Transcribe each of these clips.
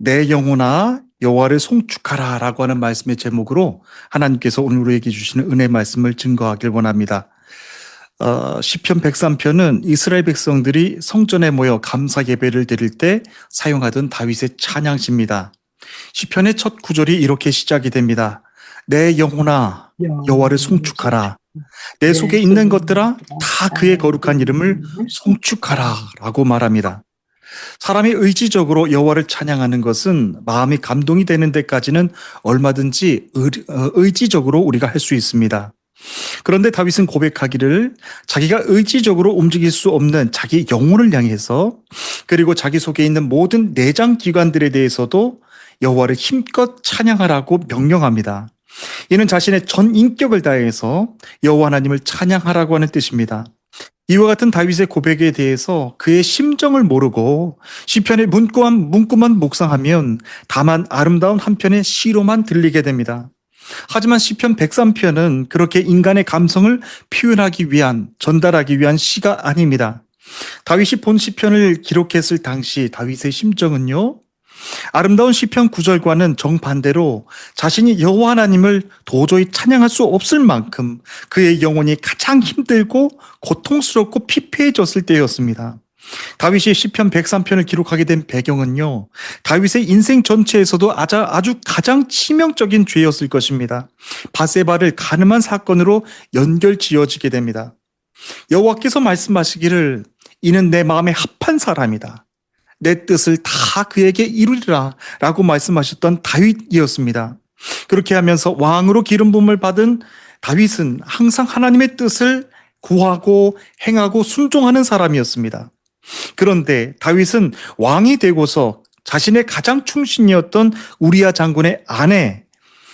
내 영혼아 여호와를 송축하라 라고 하는 말씀의 제목으로 하나님께서 오늘 우리에게 주시는 은혜 말씀을 증거하길 원합니다. 시편 103편은 이스라엘 백성들이 성전에 모여 감사 예배를 드릴 때 사용하던 다윗의 찬양시입니다. 시편의 첫 구절이 이렇게 시작이 됩니다. 내 영혼아 여호와를 송축하라. 내 속에 있는 것들아 다 그의 거룩한 이름을 송축하라 라고 말합니다. 사람이 의지적으로 여호와를 찬양하는 것은 마음이 감동이 되는 데까지는 얼마든지 의지적으로 우리가 할 수 있습니다. 그런데 다윗은 고백하기를 자기가 의지적으로 움직일 수 없는 자기 영혼을 향해서 그리고 자기 속에 있는 모든 내장 기관들에 대해서도 여호와를 힘껏 찬양하라고 명령합니다. 이는 자신의 전 인격을 다해서 여호와 하나님을 찬양하라고 하는 뜻입니다. 이와 같은 다윗의 고백에 대해서 그의 심정을 모르고 시편의 문구만 묵상하면 다만 아름다운 한 편의 시로만 들리게 됩니다. 하지만 시편 103편은 그렇게 인간의 감성을 표현하기 위한, 전달하기 위한 시가 아닙니다. 다윗이 본 시편을 기록했을 당시 다윗의 심정은요, 아름다운 시편 9절과는 정반대로 자신이 여호와 하나님을 도저히 찬양할 수 없을 만큼 그의 영혼이 가장 힘들고 고통스럽고 피폐해졌을 때였습니다. 다윗이 시편 103편을 기록하게 된 배경은요, 다윗의 인생 전체에서도 아주 가장 치명적인 죄였을 것입니다. 밧세바를 간음한 사건으로 연결지어지게 됩니다. 여호와께서 말씀하시기를 이는 내 마음에 합한 사람이다. 내 뜻을 다 그에게 이루리라 라고 말씀하셨던 다윗이었습니다. 그렇게 하면서 왕으로 기름 부음을 받은 다윗은 항상 하나님의 뜻을 구하고 행하고 순종하는 사람이었습니다. 그런데 다윗은 왕이 되고서 자신의 가장 충신이었던 우리야 장군의 아내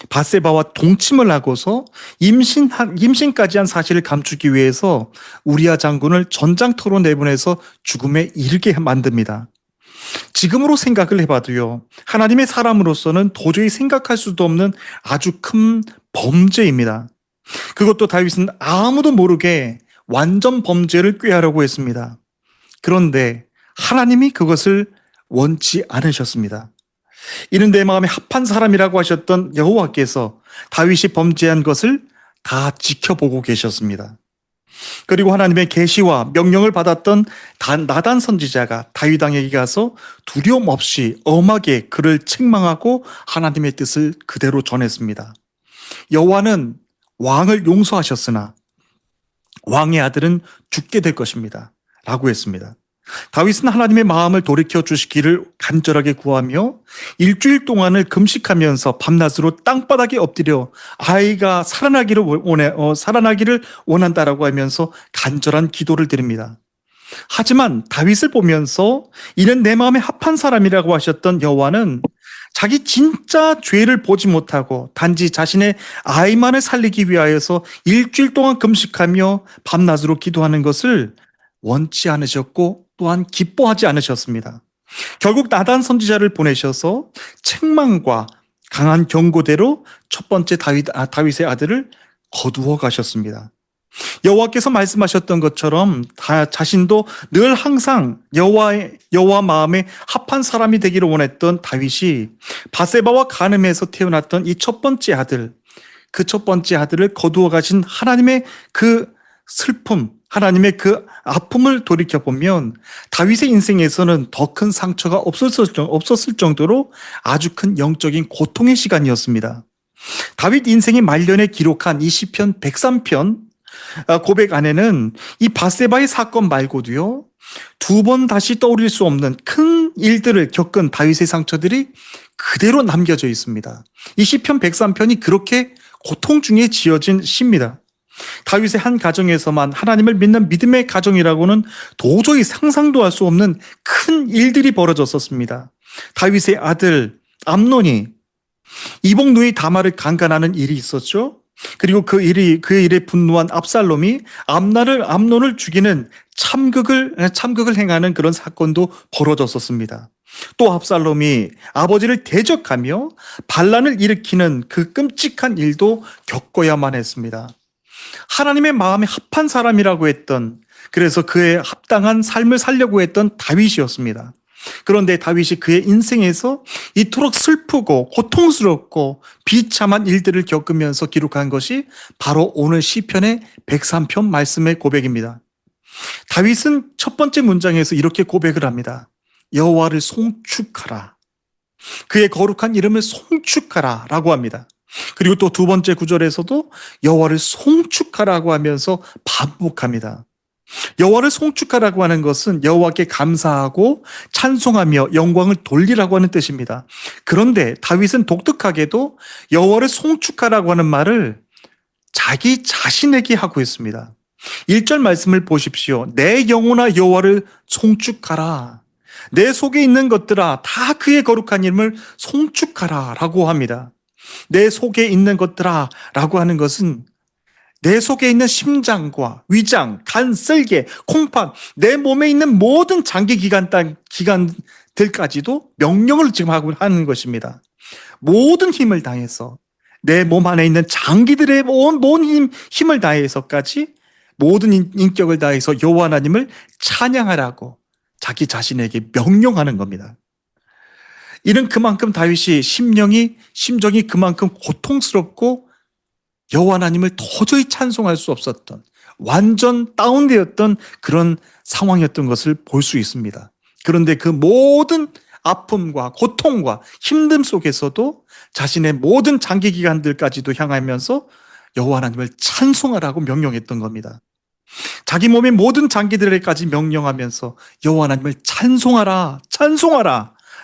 밧세바와 동침을 하고서 임신까지 한 사실을 감추기 위해서 우리야 장군을 전장터로 내보내서 죽음에 이르게 만듭니다. 지금으로 생각을 해봐도요, 하나님의 사람으로서는 도저히 생각할 수도 없는 아주 큰 범죄입니다. 그것도 다윗은 아무도 모르게 완전 범죄를 꾀하려고 했습니다. 그런데 하나님이 그것을 원치 않으셨습니다. 이는 내 마음에 합한 사람이라고 하셨던 여호와께서 다윗이 범죄한 것을 다 지켜보고 계셨습니다. 그리고 하나님의 계시와 명령을 받았던 나단 선지자가 다윗 왕에게 가서 두려움 없이 엄하게 그를 책망하고 하나님의 뜻을 그대로 전했습니다. 여호와는 왕을 용서하셨으나 왕의 아들은 죽게 될 것입니다 라고 했습니다. 다윗은 하나님의 마음을 돌이켜 주시기를 간절하게 구하며 일주일 동안을 금식하면서 밤낮으로 땅바닥에 엎드려 아이가 살아나기를 원한다라고 하면서 간절한 기도를 드립니다. 하지만 다윗을 보면서 이는 내 마음에 합한 사람이라고 하셨던 여호와는 자기 진짜 죄를 보지 못하고 단지 자신의 아이만을 살리기 위하여서 일주일 동안 금식하며 밤낮으로 기도하는 것을 원치 않으셨고 또한 기뻐하지 않으셨습니다. 결국 나단 선지자를 보내셔서 책망과 강한 경고대로 첫 번째 다윗의 아들을 거두어 가셨습니다. 여호와께서 말씀하셨던 것처럼 자신도 늘 항상 여호와 마음에 합한 사람이 되기를 원했던 다윗이 밧세바와 간음에서 태어났던 이 첫 번째 아들, 그 첫 번째 아들을 거두어 가신 하나님의 그 슬픔, 하나님의 그 아픔을 돌이켜보면 다윗의 인생에서는 더 큰 상처가 없었을 정도로 아주 큰 영적인 고통의 시간이었습니다. 다윗 인생의 말년에 기록한 이 시편 103편 고백 안에는 이 밧세바의 사건 말고도요, 두 번 다시 떠올릴 수 없는 큰 일들을 겪은 다윗의 상처들이 그대로 남겨져 있습니다. 이 시편 103편이 그렇게 고통 중에 지어진 시입니다. 다윗의 한 가정에서만 하나님을 믿는 믿음의 가정이라고는 도저히 상상도 할 수 없는 큰 일들이 벌어졌었습니다. 다윗의 아들 암논이 이복 누이 다말을 강간하는 일이 있었죠. 그리고 그 일에 분노한 압살롬이 암논을 죽이는 참극을 행하는 그런 사건도 벌어졌었습니다. 또 압살롬이 아버지를 대적하며 반란을 일으키는 그 끔찍한 일도 겪어야만 했습니다. 하나님의 마음에 합한 사람이라고 했던, 그래서 그의 합당한 삶을 살려고 했던 다윗이었습니다. 그런데 다윗이 그의 인생에서 이토록 슬프고 고통스럽고 비참한 일들을 겪으면서 기록한 것이 바로 오늘 시편의 103편 말씀의 고백입니다. 다윗은 첫 번째 문장에서 이렇게 고백을 합니다. 여호와를 송축하라. 그의 거룩한 이름을 송축하라 라고 합니다. 그리고 또 두 번째 구절에서도 여호와를 송축하라고 하면서 반복합니다. 여호와를 송축하라고 하는 것은 여호와께 감사하고 찬송하며 영광을 돌리라고 하는 뜻입니다. 그런데 다윗은 독특하게도 여호와를 송축하라고 하는 말을 자기 자신에게 하고 있습니다. 1절 말씀을 보십시오. 내 영혼아 여호와를 송축하라. 내 속에 있는 것들아 다 그의 거룩한 이름을 송축하라 라고 합니다. 내 속에 있는 것들아 라고 하는 것은 내 속에 있는 심장과 위장, 간, 쓸개, 콩팥, 내 몸에 있는 모든 장기 기관들까지도 명령을 지금 하고 하는 것입니다. 모든 힘을 다해서 내 몸 안에 있는 장기들의 모든 힘을 다해서까지 모든 인격을 다해서 여호와 하나님을 찬양하라고 자기 자신에게 명령하는 겁니다. 이는 그만큼 다윗이 심정이 그만큼 고통스럽고 여호와 하나님을 도저히 찬송할 수 없었던 완전 다운되었던 그런 상황이었던 것을 볼 수 있습니다. 그런데 그 모든 아픔과 고통과 힘듦 속에서도 자신의 모든 장기 기관들까지도 향하면서 여호와 하나님을 찬송하라고 명령했던 겁니다. 자기 몸의 모든 장기들에까지 명령하면서 여호와 하나님을 찬송하라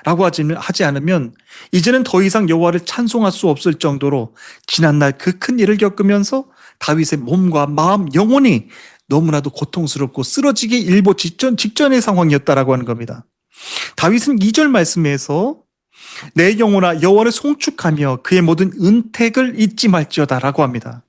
라고 하지 않으면 이제는 더 이상 여호와를 찬송할 수 없을 정도로 지난날 그 큰 일을 겪으면서 다윗의 몸과 마음, 영혼이 너무나도 고통스럽고 쓰러지기 일보 직전의 상황이었다라고 하는 겁니다. 다윗은 2절 말씀에서 내 영혼아 여호와를 송축하며 그의 모든 은택을 잊지 말지어다라고 합니다.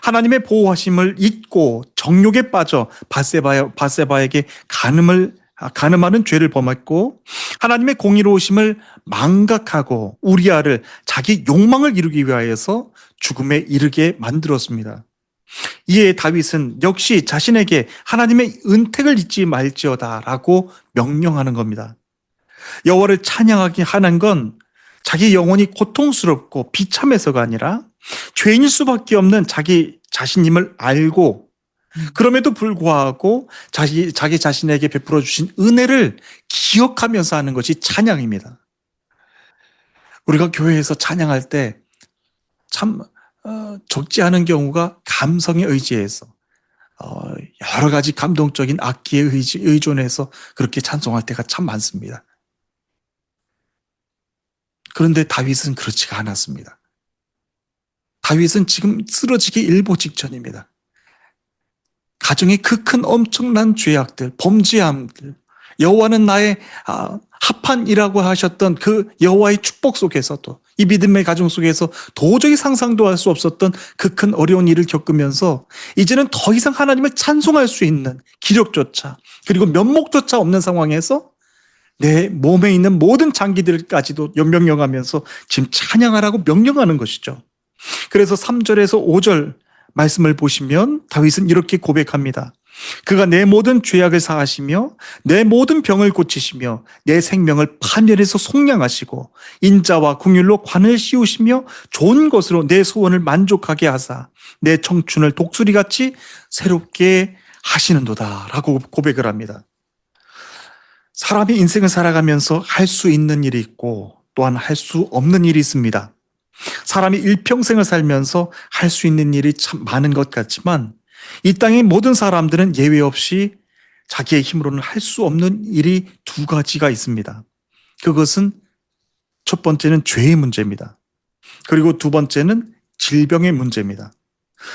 하나님의 보호하심을 잊고 정욕에 빠져 밧세바에게 간음하는 죄를 범했고 하나님의 공의로우심을 망각하고 우리아를 자기 욕망을 이루기 위하여서 죽음에 이르게 만들었습니다. 이에 다윗은 역시 자신에게 하나님의 은택을 잊지 말지어다라고 명령하는 겁니다. 여호와를 찬양하게 하는 건 자기 영혼이 고통스럽고 비참해서가 아니라 죄인일 수밖에 없는 자기 자신임을 알고 그럼에도 불구하고 자기 자신에게 베풀어 주신 은혜를 기억하면서 하는 것이 찬양입니다. 우리가 교회에서 찬양할 때 참 적지 않은 경우가 감성에 의지해서 여러 가지 감동적인 악기에 의존해서 그렇게 찬송할 때가 참 많습니다. 그런데 다윗은 그렇지가 않았습니다. 다윗은 지금 쓰러지기 일보 직전입니다. 가정의 그 큰 엄청난 죄악들, 범죄함들, 여호와는 나의 합한이라고 하셨던 그 여호와의 축복 속에서도 이 믿음의 가정 속에서 도저히 상상도 할 수 없었던 그 큰 어려운 일을 겪으면서 이제는 더 이상 하나님을 찬송할 수 있는 기력조차 그리고 면목조차 없는 상황에서 내 몸에 있는 모든 장기들까지도 명령하면서 지금 찬양하라고 명령하는 것이죠. 그래서 3절에서 5절 말씀을 보시면 다윗은 이렇게 고백합니다. 그가 내 모든 죄악을 사하시며 내 모든 병을 고치시며 내 생명을 파멸해서 속량하시고 인자와 긍휼로 관을 씌우시며 좋은 것으로 내 소원을 만족하게 하사 내 청춘을 독수리같이 새롭게 하시는도다 라고 고백을 합니다. 사람이 인생을 살아가면서 할 수 있는 일이 있고 또한 할 수 없는 일이 있습니다. 사람이 일평생을 살면서 할 수 있는 일이 참 많은 것 같지만 이 땅의 모든 사람들은 예외 없이 자기의 힘으로는 할 수 없는 일이 두 가지가 있습니다. 그것은 첫 번째는 죄의 문제입니다. 그리고 두 번째는 질병의 문제입니다.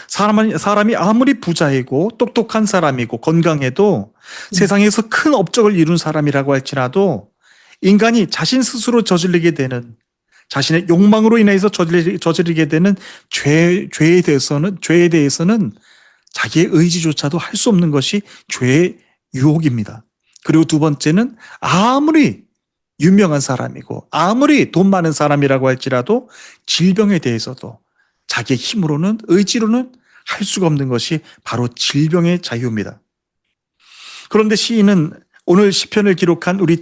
사람이 아무리 부자이고 똑똑한 사람이고 건강해도 세상에서 큰 업적을 이룬 사람이라고 할지라도 인간이 자신 스스로 저지르게 되는 자신의 욕망으로 인해서 저지르게 되는 죄에 대해서는 자기의 의지조차도 할 수 없는 것이 죄의 유혹입니다. 그리고 두 번째는 아무리 유명한 사람이고 아무리 돈 많은 사람이라고 할지라도 질병에 대해서도 자기의 힘으로는 의지로는 할 수가 없는 것이 바로 질병의 자유입니다. 그런데 시인은 오늘 시편을 기록한 우리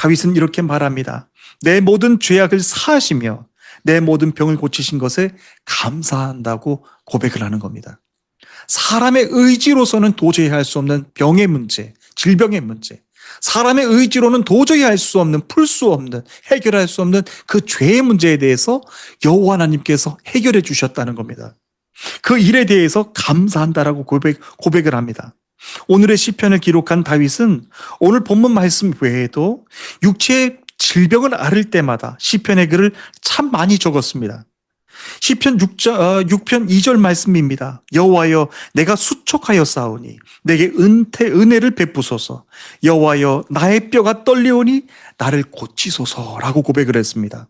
다윗은 이렇게 말합니다. 내 모든 죄악을 사하시며 내 모든 병을 고치신 것에 감사한다고 고백을 하는 겁니다. 사람의 의지로서는 도저히 할 수 없는 병의 문제, 질병의 문제, 사람의 의지로는 도저히 할 수 없는, 풀 수 없는, 해결할 수 없는 그 죄의 문제에 대해서 여호와 하나님께서 해결해 주셨다는 겁니다. 그 일에 대해서 감사한다라고 고백을 합니다. 오늘의 시편을 기록한 다윗은 오늘 본문 말씀 외에도 육체의 질병을 앓을 때마다 시편의 글을 참 많이 적었습니다. 시편 6편 2절 말씀입니다. 여호와여 내가 수척하여 싸우니 내게 은혜를 베푸소서. 여호와여 나의 뼈가 떨리오니 나를 고치소서라고 고백을 했습니다.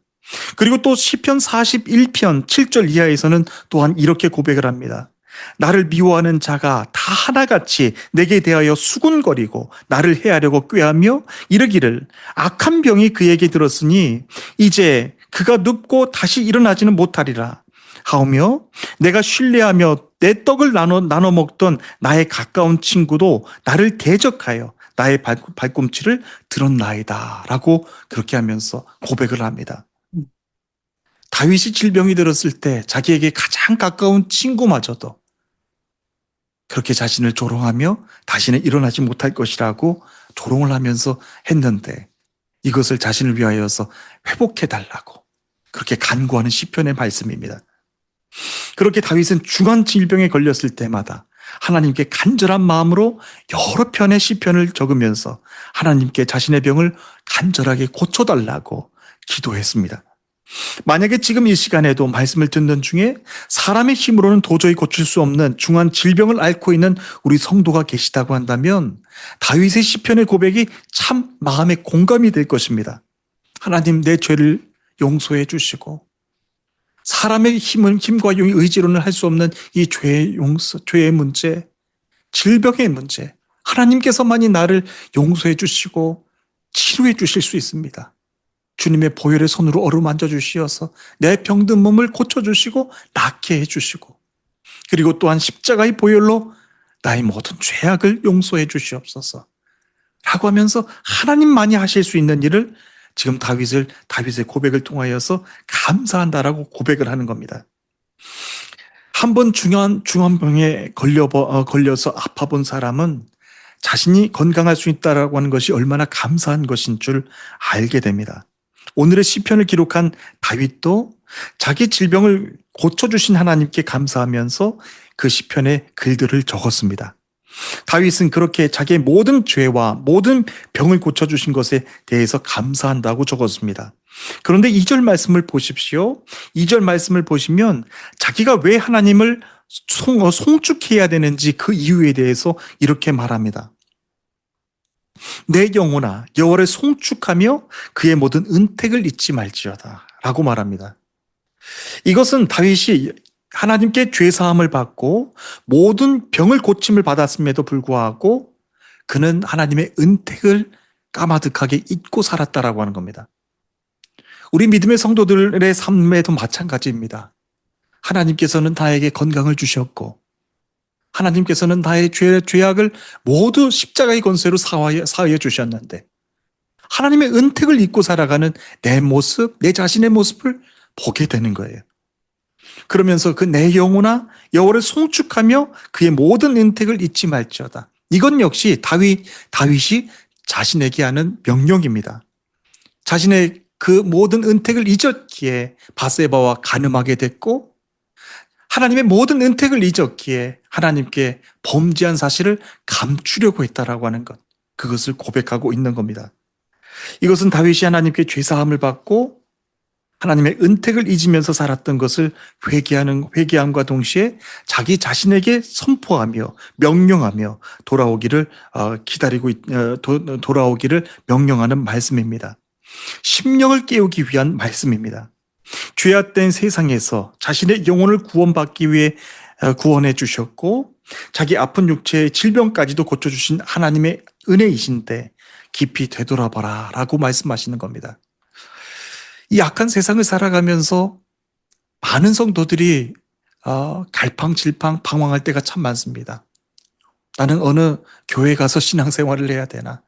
그리고 또 시편 41편 7절 이하에서는 또한 이렇게 고백을 합니다. 나를 미워하는 자가 다 하나같이 내게 대하여 수군거리고 나를 해하려고 꾀하며 이르기를 악한 병이 그에게 들었으니 이제 그가 눕고 다시 일어나지는 못하리라 하오며 내가 신뢰하며 내 떡을 나눠 먹던 나의 가까운 친구도 나를 대적하여 나의 발꿈치를 들었나이다 라고 그렇게 하면서 고백을 합니다. 다윗이 질병이 들었을 때 자기에게 가장 가까운 친구마저도 그렇게 자신을 조롱하며 다시는 일어나지 못할 것이라고 조롱을 하면서 했는데 이것을 자신을 위하여서 회복해달라고 그렇게 간구하는 시편의 말씀입니다. 그렇게 다윗은 중한 질병에 걸렸을 때마다 하나님께 간절한 마음으로 여러 편의 시편을 적으면서 하나님께 자신의 병을 간절하게 고쳐달라고 기도했습니다. 만약에 지금 이 시간에도 말씀을 듣는 중에 사람의 힘으로는 도저히 고칠 수 없는 중한 질병을 앓고 있는 우리 성도가 계시다고 한다면 다윗의 시편의 고백이 참 마음에 공감이 될 것입니다. 하나님 내 죄를 용서해 주시고 사람의 힘과 의지로는 할 수 없는 이 죄의 문제, 질병의 문제 하나님께서만이 나를 용서해 주시고 치료해 주실 수 있습니다. 주님의 보혈의 손으로 어루만져 주시어서 내 병든 몸을 고쳐주시고 낫게 해주시고 그리고 또한 십자가의 보혈로 나의 모든 죄악을 용서해 주시옵소서 라고 하면서 하나님만이 하실 수 있는 일을 지금 다윗의 고백을 통하여서 감사한다라고 고백을 하는 겁니다. 한번 중한 병에 걸려서 아파본 사람은 자신이 건강할 수 있다라고 하는 것이 얼마나 감사한 것인 줄 알게 됩니다. 오늘의 시편을 기록한 다윗도 자기 질병을 고쳐주신 하나님께 감사하면서 그 시편에 글들을 적었습니다. 다윗은 그렇게 자기의 모든 죄와 모든 병을 고쳐주신 것에 대해서 감사한다고 적었습니다. 그런데 2절 말씀을 보십시오. 2절 말씀을 보시면 자기가 왜 하나님을 송축해야 되는지 그 이유에 대해서 이렇게 말합니다. 내 영혼아 여호와를 송축하며 그의 모든 은택을 잊지 말지어다 라고 말합니다. 이것은 다윗이 하나님께 죄사함을 받고 모든 병을 고침을 받았음에도 불구하고 그는 하나님의 은택을 까마득하게 잊고 살았다라고 하는 겁니다. 우리 믿음의 성도들의 삶에도 마찬가지입니다. 하나님께서는 나에게 건강을 주셨고 하나님께서는 나의 죄악을 모두 십자가의 권세로 사하여 주셨는데 하나님의 은택을 잊고 살아가는 내 모습, 내 자신의 모습을 보게 되는 거예요. 그러면서 그 내 영혼아 여호와를 송축하며 그의 모든 은택을 잊지 말지어다. 이건 역시 다윗이 자신에게 하는 명령입니다. 자신의 그 모든 은택을 잊었기에 바세바와 간음하게 됐고 하나님의 모든 은택을 잊었기에 하나님께 범죄한 사실을 감추려고 했다라고 하는 것, 그것을 고백하고 있는 겁니다. 이것은 다윗이 하나님께 죄사함을 받고 하나님의 은택을 잊으면서 살았던 것을 회개함과 동시에 자기 자신에게 선포하며 명령하며 돌아오기를 명령하는 말씀입니다. 심령을 깨우기 위한 말씀입니다. 죄악된 세상에서 자신의 영혼을 구원받기 위해 구원해 주셨고 자기 아픈 육체의 질병까지도 고쳐주신 하나님의 은혜이신데 깊이 되돌아봐라 라고 말씀하시는 겁니다. 이 악한 세상을 살아가면서 많은 성도들이 갈팡질팡 방황할 때가 참 많습니다. 나는 어느 교회 가서 신앙생활을 해야 되나?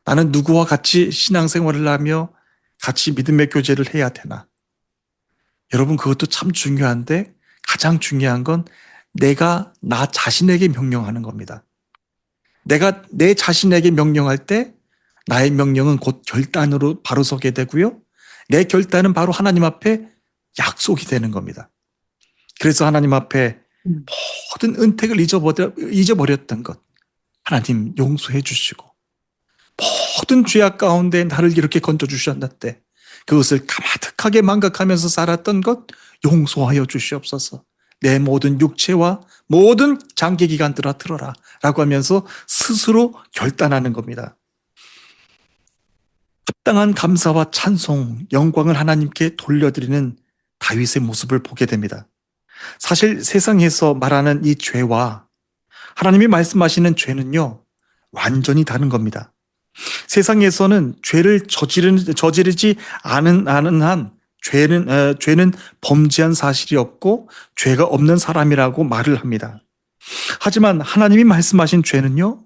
나는 누구와 같이 신앙생활을 하며 같이 믿음의 교제를 해야 되나? 여러분, 그것도 참 중요한데 가장 중요한 건 내가 나 자신에게 명령하는 겁니다. 내가 내 자신에게 명령할 때 나의 명령은 곧 결단으로 바로 서게 되고요. 내 결단은 바로 하나님 앞에 약속이 되는 겁니다. 그래서 하나님 앞에 모든 은택을 잊어버렸던 것 하나님 용서해 주시고 모든 죄악 가운데 나를 이렇게 건져주셨는데 그것을 가마득하게 망각하면서 살았던 것 용서하여 주시옵소서. 내 모든 육체와 모든 장기기관들아 들어라 라고 하면서 스스로 결단하는 겁니다. 합당한 감사와 찬송, 영광을 하나님께 돌려드리는 다윗의 모습을 보게 됩니다. 사실 세상에서 말하는 이 죄와 하나님이 말씀하시는 죄는요, 완전히 다른 겁니다. 세상에서는 죄를 저지르지 않은 한 죄는 범죄한 사실이 없고 죄가 없는 사람이라고 말을 합니다. 하지만 하나님이 말씀하신 죄는요,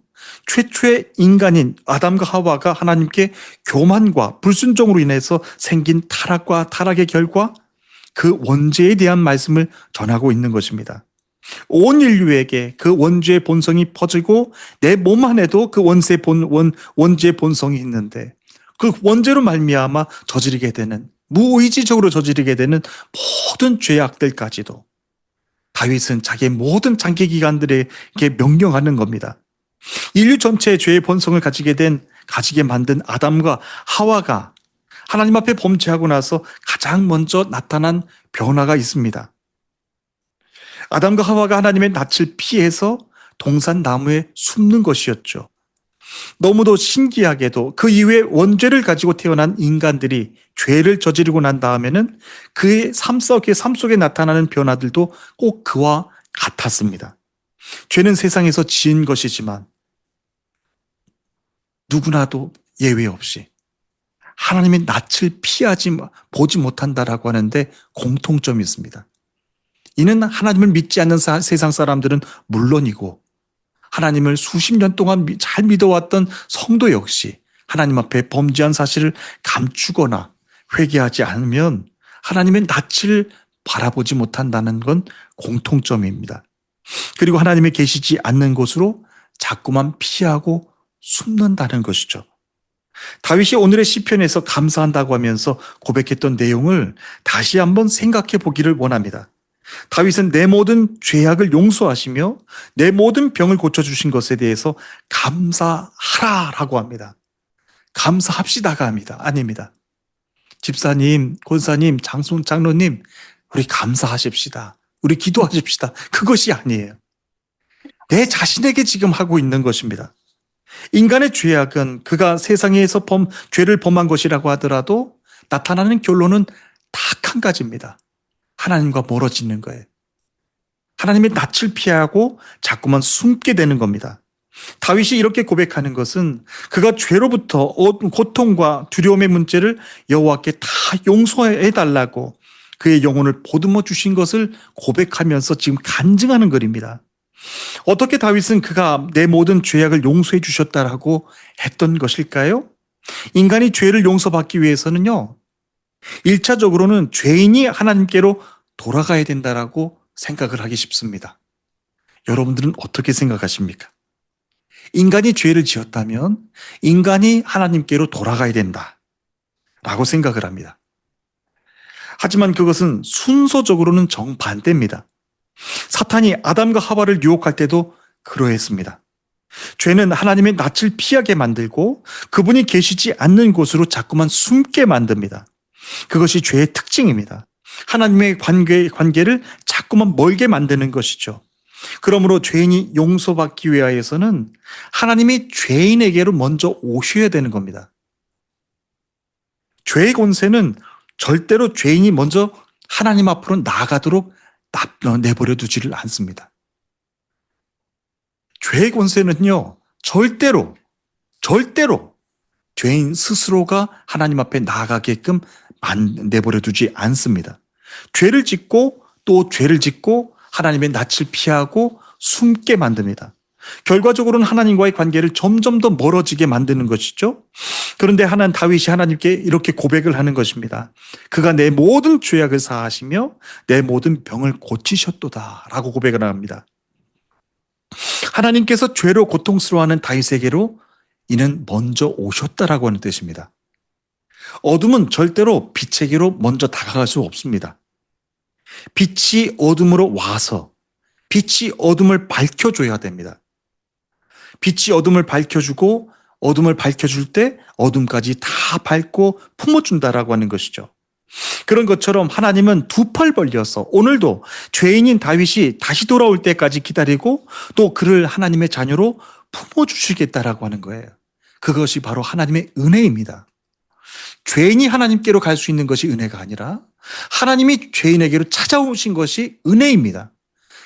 최초의 인간인 아담과 하와가 하나님께 교만과 불순종으로 인해서 생긴 타락의 결과 그 원죄에 대한 말씀을 전하고 있는 것입니다. 온 인류에게 그 원죄의 본성이 퍼지고 내 몸 안에도 그 원죄의 본성이 있는데 그 원죄로 말미암아 저지르게 되는 무의지적으로 저지르게 되는 모든 죄악들까지도 다윗은 자기의 모든 장기기관들에게 명령하는 겁니다. 인류 전체의 죄의 본성을 가지게 만든 아담과 하와가 하나님 앞에 범죄하고 나서 가장 먼저 나타난 변화가 있습니다. 아담과 하와가 하나님의 낯을 피해서 동산 나무에 숨는 것이었죠. 너무도 신기하게도 그 이후에 원죄를 가지고 태어난 인간들이 죄를 저지르고 난 다음에는 그의 삶 속에 나타나는 변화들도 꼭 그와 같았습니다. 죄는 세상에서 지은 것이지만 누구나도 예외 없이 하나님의 낯을 보지 못한다라고 하는데 공통점이 있습니다. 이는 하나님을 믿지 않는 세상 사람들은 물론이고 하나님을 수십 년 동안 잘 믿어왔던 성도 역시 하나님 앞에 범죄한 사실을 감추거나 회개하지 않으면 하나님의 낯을 바라보지 못한다는 건 공통점입니다. 그리고 하나님이 계시지 않는 곳으로 자꾸만 피하고 숨는다는 것이죠. 다윗이 오늘의 시편에서 감사한다고 하면서 고백했던 내용을 다시 한번 생각해 보기를 원합니다. 다윗은 내 모든 죄악을 용서하시며 내 모든 병을 고쳐주신 것에 대해서 감사하라라고 합니다. 감사합시다가 아닙니다. 집사님, 권사님, 장로님, 우리 감사하십시다. 우리 기도하십시다. 그것이 아니에요. 내 자신에게 지금 하고 있는 것입니다. 인간의 죄악은 그가 세상에서 죄를 범한 것이라고 하더라도 나타나는 결론은 딱 한 가지입니다. 하나님과 멀어지는 거예요. 하나님의 낯을 피하고 자꾸만 숨게 되는 겁니다. 다윗이 이렇게 고백하는 것은 그가 죄로부터 고통과 두려움의 문제를 여호와께 다 용서해 달라고 그의 영혼을 보듬어 주신 것을 고백하면서 지금 간증하는 글입니다. 어떻게 다윗은 그가 내 모든 죄악을 용서해 주셨다라고 했던 것일까요? 인간이 죄를 용서받기 위해서는요, 1차적으로는 죄인이 하나님께로 돌아가야 된다라고 생각을 하기 쉽습니다. 여러분들은 어떻게 생각하십니까? 인간이 죄를 지었다면 인간이 하나님께로 돌아가야 된다라고 생각을 합니다. 하지만 그것은 순서적으로는 정반대입니다. 사탄이 아담과 하와를 유혹할 때도 그러했습니다. 죄는 하나님의 낯을 피하게 만들고 그분이 계시지 않는 곳으로 자꾸만 숨게 만듭니다. 그것이 죄의 특징입니다. 하나님의 관계를 자꾸만 멀게 만드는 것이죠. 그러므로 죄인이 용서받기 위하여서는 하나님이 죄인에게로 먼저 오셔야 되는 겁니다. 죄의 권세는 절대로 죄인이 먼저 하나님 앞으로 나아가도록 내버려 두지를 않습니다. 죄의 권세는요, 절대로 죄인 스스로가 하나님 앞에 나아가게끔 내버려 두지 않습니다. 죄를 짓고 또 죄를 짓고 하나님의 낯을 피하고 숨게 만듭니다. 결과적으로는 하나님과의 관계를 점점 더 멀어지게 만드는 것이죠. 그런데 다윗이 하나님께 이렇게 고백을 하는 것입니다. 그가 내 모든 죄악을 사하시며 내 모든 병을 고치셨도다 라고 고백을 합니다. 하나님께서 죄로 고통스러워하는 다윗에게로 이는 먼저 오셨다라고 하는 뜻입니다. 어둠은 절대로 빛에게로 먼저 다가갈 수 없습니다. 빛이 어둠으로 와서 빛이 어둠을 밝혀줘야 됩니다. 빛이 어둠을 밝혀주고 어둠을 밝혀줄 때 어둠까지 다 밝고 품어준다라고 하는 것이죠. 그런 것처럼 하나님은 두 팔 벌려서 오늘도 죄인인 다윗이 다시 돌아올 때까지 기다리고 또 그를 하나님의 자녀로 품어주시겠다라고 하는 거예요. 그것이 바로 하나님의 은혜입니다. 죄인이 하나님께로 갈 수 있는 것이 은혜가 아니라 하나님이 죄인에게로 찾아오신 것이 은혜입니다.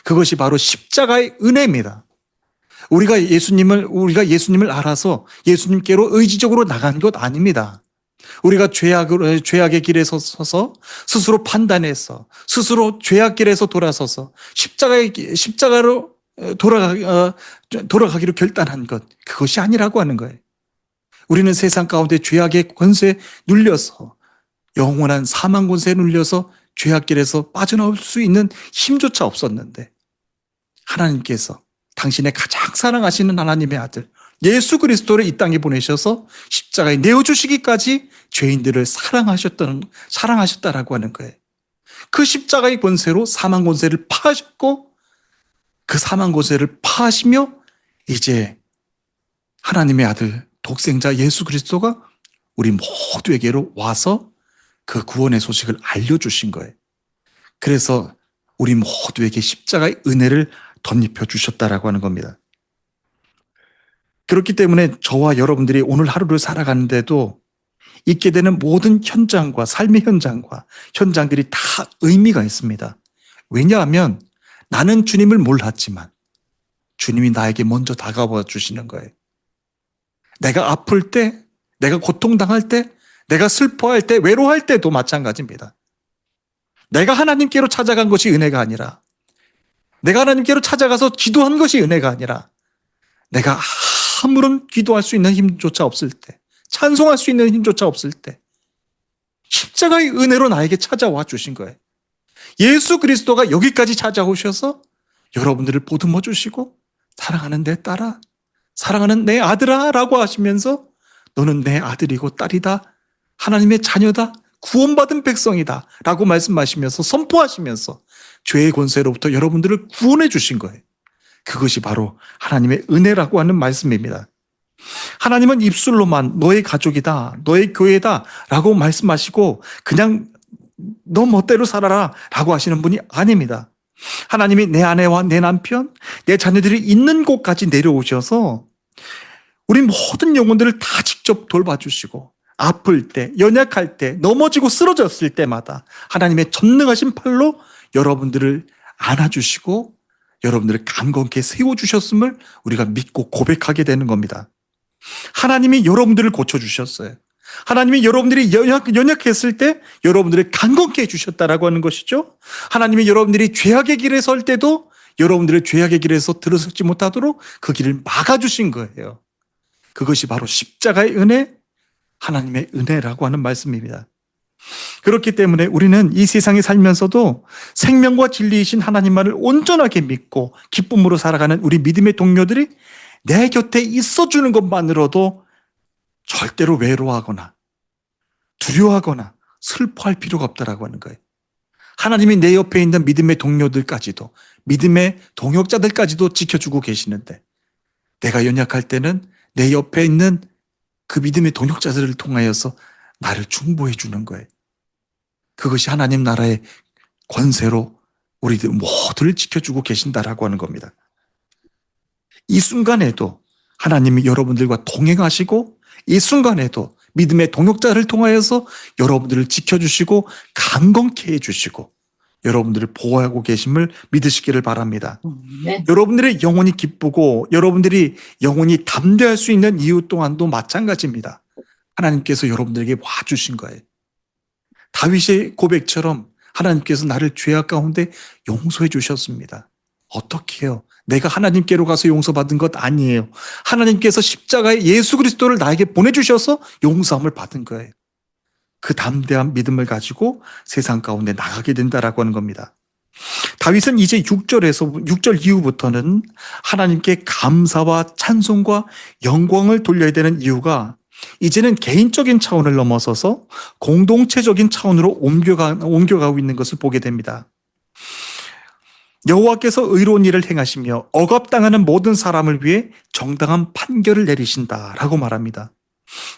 그것이 바로 십자가의 은혜입니다. 우리가 예수님을 알아서 예수님께로 의지적으로 나간 것 아닙니다. 우리가 죄악의 길에 서서 스스로 판단해서 스스로 죄악 길에서 돌아서서 십자가로 돌아가기로 결단한 것, 그것이 아니라고 하는 거예요. 우리는 세상 가운데 죄악의 권세에 눌려서 영원한 사망 권세에 눌려서 죄악 길에서 빠져나올 수 있는 힘조차 없었는데 하나님께서 당신의 가장 사랑하시는 하나님의 아들 예수 그리스도를 이 땅에 보내셔서 십자가에 내어주시기까지 죄인들을 사랑하셨다라고 하는 거예요. 그 십자가의 권세로 사망 권세를 파하셨고 그 사망 권세를 파하시며 이제 하나님의 아들 독생자 예수 그리스도가 우리 모두에게로 와서 그 구원의 소식을 알려주신 거예요. 그래서 우리 모두에게 십자가의 은혜를 덧입혀 주셨다라고 하는 겁니다. 그렇기 때문에 저와 여러분들이 오늘 하루를 살아가는데도 있게 되는 모든 현장과 삶의 현장들이 다 의미가 있습니다. 왜냐하면 나는 주님을 몰랐지만 주님이 나에게 먼저 다가와 주시는 거예요. 내가 아플 때, 내가 고통당할 때, 내가 슬퍼할 때, 외로워할 때도 마찬가지입니다. 내가 하나님께로 찾아간 것이 은혜가 아니라 내가 하나님께로 찾아가서 기도한 것이 은혜가 아니라 내가 아무런 기도할 수 있는 힘조차 없을 때, 찬송할 수 있는 힘조차 없을 때 십자가의 은혜로 나에게 찾아와 주신 거예요. 예수 그리스도가 여기까지 찾아오셔서 여러분들을 보듬어 주시고 사랑하는 내 딸아, 사랑하는 내 아들아 라고 하시면서 너는 내 아들이고 딸이다, 하나님의 자녀다, 구원받은 백성이다 라고 말씀하시면서 선포하시면서 죄의 권세로부터 여러분들을 구원해 주신 거예요. 그것이 바로 하나님의 은혜라고 하는 말씀입니다. 하나님은 입술로만 너의 가족이다, 너의 교회다 라고 말씀하시고 그냥 너 멋대로 살아라 라고 하시는 분이 아닙니다. 하나님이 내 아내와 내 남편, 내 자녀들이 있는 곳까지 내려오셔서 우리 모든 영혼들을 다 직접 돌봐주시고 아플 때, 연약할 때, 넘어지고 쓰러졌을 때마다 하나님의 전능하신 팔로 여러분들을 안아주시고 여러분들을 강건케 세워주셨음을 우리가 믿고 고백하게 되는 겁니다. 하나님이 여러분들을 고쳐주셨어요. 하나님이 여러분들이 연약했을 때 여러분들을 강건케 해주셨다라고 하는 것이죠. 하나님이 여러분들이 죄악의 길에 설 때도 여러분들의 죄악의 길에서 들어서지 못하도록 그 길을 막아주신 거예요. 그것이 바로 십자가의 은혜, 하나님의 은혜라고 하는 말씀입니다. 그렇기 때문에 우리는 이 세상에 살면서도 생명과 진리이신 하나님만을 온전하게 믿고 기쁨으로 살아가는 우리 믿음의 동료들이 내 곁에 있어주는 것만으로도 절대로 외로워하거나 두려워하거나 슬퍼할 필요가 없다라고 하는 거예요. 하나님이 내 옆에 있는 믿음의 동료들까지도, 믿음의 동역자들까지도 지켜주고 계시는데 내가 연약할 때는 내 옆에 있는 그 믿음의 동역자들을 통하여서 나를 중보해 주는 거예요. 그것이 하나님 나라의 권세로 우리들 모두를 지켜주고 계신다라고 하는 겁니다. 이 순간에도 하나님이 여러분들과 동행하시고 이 순간에도 믿음의 동역자를 통하여서 여러분들을 지켜주시고 강건케 해주시고 여러분들을 보호하고 계심을 믿으시기를 바랍니다. 네. 여러분들의 영혼이 기쁘고 여러분들이 영혼이 담대할 수 있는 이유 또한도 마찬가지입니다. 하나님께서 여러분들에게 와주신 거예요. 다윗의 고백처럼 하나님께서 나를 죄악 가운데 용서해 주셨습니다. 어떻게 해요? 내가 하나님께로 가서 용서받은 것 아니에요. 하나님께서 십자가에 예수 그리스도를 나에게 보내주셔서 용서함을 받은 거예요. 그 담대한 믿음을 가지고 세상 가운데 나가게 된다라고 하는 겁니다. 다윗은 이제 6절 이후부터는 하나님께 감사와 찬송과 영광을 돌려야 되는 이유가 이제는 개인적인 차원을 넘어서서 공동체적인 차원으로 옮겨가고 있는 것을 보게 됩니다. 여호와께서 의로운 일을 행하시며 억압당하는 모든 사람을 위해 정당한 판결을 내리신다라고 말합니다.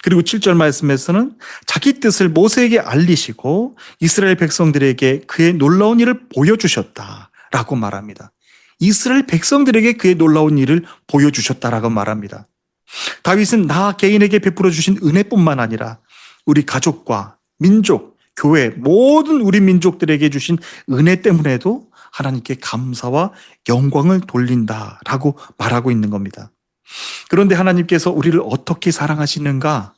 그리고 7절 말씀에서는 자기 뜻을 모세에게 알리시고 이스라엘 백성들에게 그의 놀라운 일을 보여주셨다라고 말합니다. 이스라엘 백성들에게 그의 놀라운 일을 보여주셨다라고 말합니다. 다윗은 나 개인에게 베풀어 주신 은혜뿐만 아니라 우리 가족과 민족, 교회, 모든 우리 민족들에게 주신 은혜 때문에도 하나님께 감사와 영광을 돌린다라고 말하고 있는 겁니다. 그런데 하나님께서 우리를 어떻게 사랑하시는가?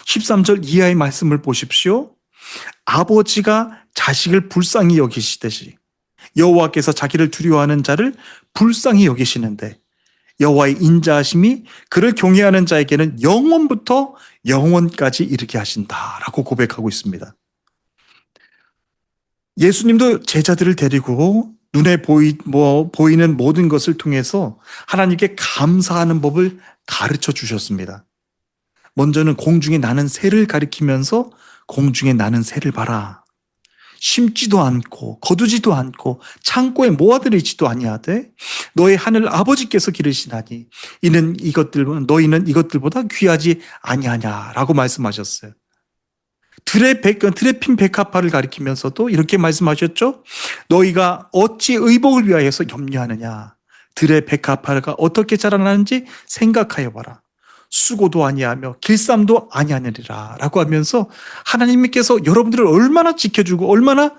13절 이하의 말씀을 보십시오. 아버지가 자식을 불쌍히 여기시듯이 여호와께서 자기를 두려워하는 자를 불쌍히 여기시는데 여호와의 인자하심이 그를 경외하는 자에게는 영원부터 영원까지 이르게 하신다라고 고백하고 있습니다. 예수님도 제자들을 데리고 눈에 보이는 모든 것을 통해서 하나님께 감사하는 법을 가르쳐 주셨습니다. 먼저는 공중에 나는 새를 가리키면서 공중에 나는 새를 봐라. 심지도 않고 거두지도 않고 창고에 모아들이지도 아니하되 너의 하늘 아버지께서 기르시나니 너희는 이것들보다 귀하지 아니하냐라고 말씀하셨어요. 들에 핀 백합화를 가리키면서도 이렇게 말씀하셨죠. 너희가 어찌 의복을 위하여서 염려하느냐. 들의 백합화가 어떻게 자라나는지 생각하여 봐라. 수고도 아니하며 길쌈도 아니하느니라 라고 하면서 하나님께서 여러분들을 얼마나 지켜주고 얼마나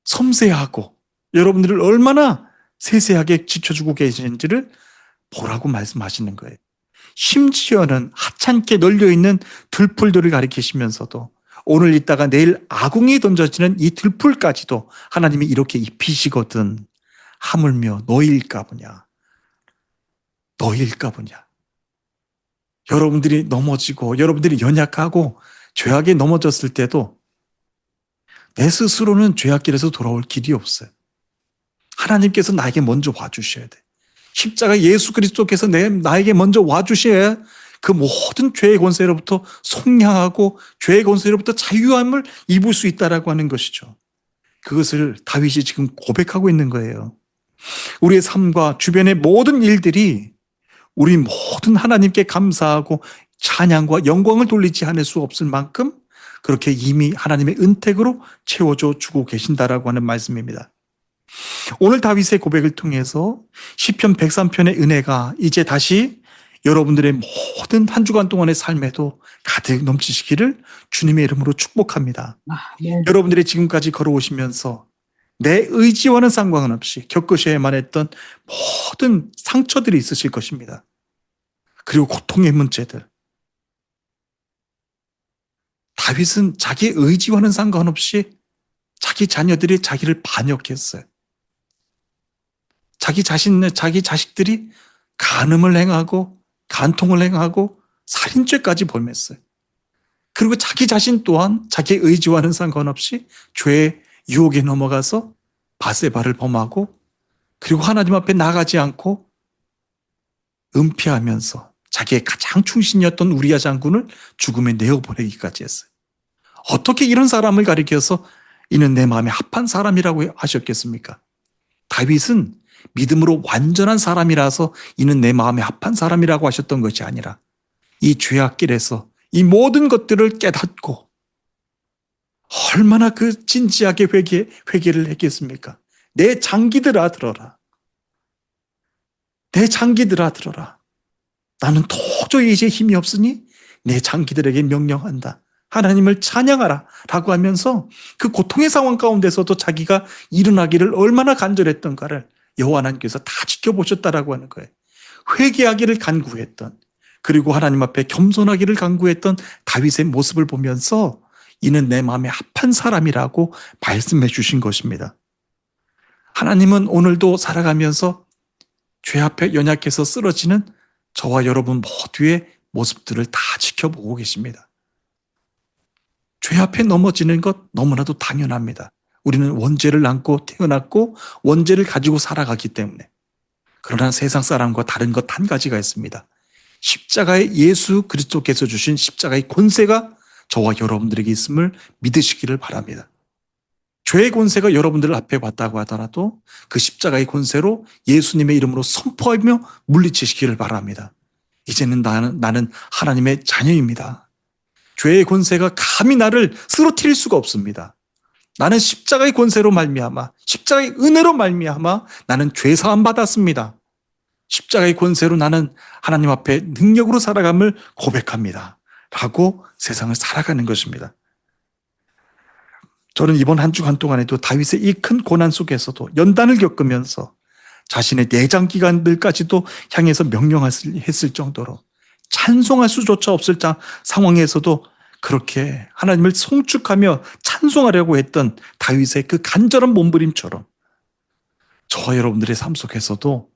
섬세하고 여러분들을 얼마나 세세하게 지켜주고 계시는지를 보라고 말씀하시는 거예요. 심지어는 하찮게 널려있는 들풀들을 가리키시면서도 오늘 있다가 내일 아궁이에 던져지는 이 들풀까지도 하나님이 이렇게 입히시거든. 하물며 너희일까 보냐. 여러분들이 넘어지고 여러분들이 연약하고 죄악에 넘어졌을 때도 내 스스로는 죄악길에서 돌아올 길이 없어요. 하나님께서 나에게 먼저 와주셔야 돼. 십자가 예수 그리스도께서 나에게 먼저 와주셔야 그 모든 죄의 권세로부터 속량하고 죄의 권세로부터 자유함을 입을 수 있다라고 하는 것이죠. 그것을 다윗이 지금 고백하고 있는 거예요. 우리의 삶과 주변의 모든 일들이 우리 모든 하나님께 감사하고 찬양과 영광을 돌리지 않을 수 없을 만큼 그렇게 이미 하나님의 은택으로 채워줘 주고 계신다라고 하는 말씀입니다. 오늘 다윗의 고백을 통해서 시편 103편의 은혜가 이제 다시 여러분들의 모든 한 주간 동안의 삶에도 가득 넘치시기를 주님의 이름으로 축복합니다. 네. 여러분들이 지금까지 걸어오시면서 내 의지와는 상관없이 겪으셔야만 했던 모든 상처들이 있으실 것입니다. 그리고 고통의 문제들. 다윗은 자기 의지와는 상관없이 자기 자녀들이 자기를 반역했어요. 자기 자식들이 간음을 행하고 간통을 행하고 살인죄까지 범했어요. 그리고 자기 자신 또한 자기의 의지와는 상관없이 죄의 유혹에 넘어가서 바세바를 범하고 그리고 하나님 앞에 나가지 않고 은폐하면서 자기의 가장 충신이었던 우리야 장군을 죽음에 내어보내기까지 했어요. 어떻게 이런 사람을 가리켜서 이는 내 마음에 합한 사람이라고 하셨겠습니까? 다윗은 믿음으로 완전한 사람이라서 이는 내 마음에 합한 사람이라고 하셨던 것이 아니라 이 죄악길에서 이 모든 것들을 깨닫고 얼마나 그 진지하게 회개를 했겠습니까? 내 장기들아 들어라. 내 장기들아 들어라. 나는 도저히 이제 힘이 없으니 내 장기들에게 명령한다. 하나님을 찬양하라 라고 하면서 그 고통의 상황 가운데서도 자기가 일어나기를 얼마나 간절했던가를 여호와 하나님께서 다 지켜보셨다라고 하는 거예요. 회개하기를 간구했던 그리고 하나님 앞에 겸손하기를 간구했던 다윗의 모습을 보면서 이는 내 마음에 합한 사람이라고 말씀해 주신 것입니다. 하나님은 오늘도 살아가면서 죄 앞에 연약해서 쓰러지는 저와 여러분 모두의 모습들을 다 지켜보고 계십니다. 죄 앞에 넘어지는 것 너무나도 당연합니다. 우리는 원죄를 안고 태어났고 원죄를 가지고 살아가기 때문에. 그러나 세상 사람과 다른 것 한 가지가 있습니다. 십자가의 예수 그리스도께서 주신 십자가의 권세가 저와 여러분들에게 있음을 믿으시기를 바랍니다. 죄의 권세가 여러분들 앞에 왔다고 하더라도 그 십자가의 권세로 예수님의 이름으로 선포하며 물리치시기를 바랍니다. 이제는 나는 하나님의 자녀입니다. 죄의 권세가 감히 나를 쓰러뜨릴 수가 없습니다. 나는 십자가의 권세로 말미암아 십자가의 은혜로 말미암아 나는 죄 사함 받았습니다. 십자가의 권세로 나는 하나님 앞에 능력으로 살아감을 고백합니다. 라고 세상을 살아가는 것입니다. 저는 이번 한 주간 동안에도 다윗의 이 큰 고난 속에서도 연단을 겪으면서 자신의 내장 기관들까지도 향해서 명령했을 정도로 찬송할 수조차 없을 상황에서도 그렇게 하나님을 송축하며 찬송하려고 했던 다윗의 그 간절한 몸부림처럼 저와 여러분들의 삶 속에서도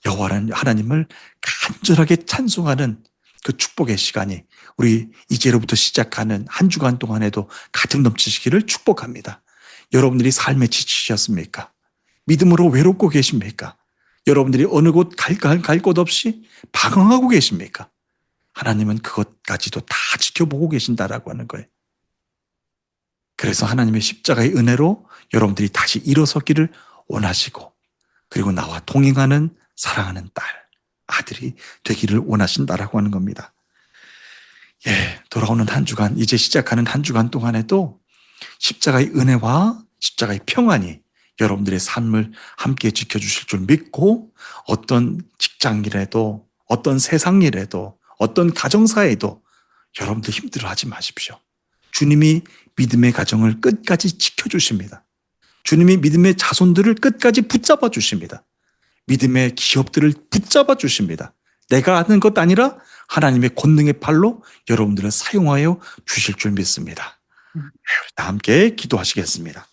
여호와는 하나님을 간절하게 찬송하는 그 축복의 시간이 우리 이제로부터 시작하는 한 주간 동안에도 가득 넘치시기를 축복합니다. 여러분들이 삶에 지치셨습니까? 믿음으로 외롭고 계십니까? 여러분들이 어느 곳 갈 곳 없이 방황하고 계십니까? 하나님은 그것까지도 다 지켜보고 계신다라고 하는 거예요. 그래서 하나님의 십자가의 은혜로 여러분들이 다시 일어서기를 원하시고 그리고 나와 동행하는 사랑하는 딸, 아들이 되기를 원하신다라고 하는 겁니다. 돌아오는 한 주간, 이제 시작하는 한 주간 동안에도 십자가의 은혜와 십자가의 평안이 여러분들의 삶을 함께 지켜주실 줄 믿고 어떤 직장일에도 어떤 세상일에도 어떤 가정사에도 여러분들 힘들어하지 마십시오. 주님이 믿음의 가정을 끝까지 지켜주십니다. 주님이 믿음의 자손들을 끝까지 붙잡아 주십니다. 믿음의 기업들을 붙잡아 주십니다. 내가 하는 것 아니라 하나님의 권능의 팔로 여러분들을 사용하여 주실 줄 믿습니다. 우리 다 함께 기도하시겠습니다.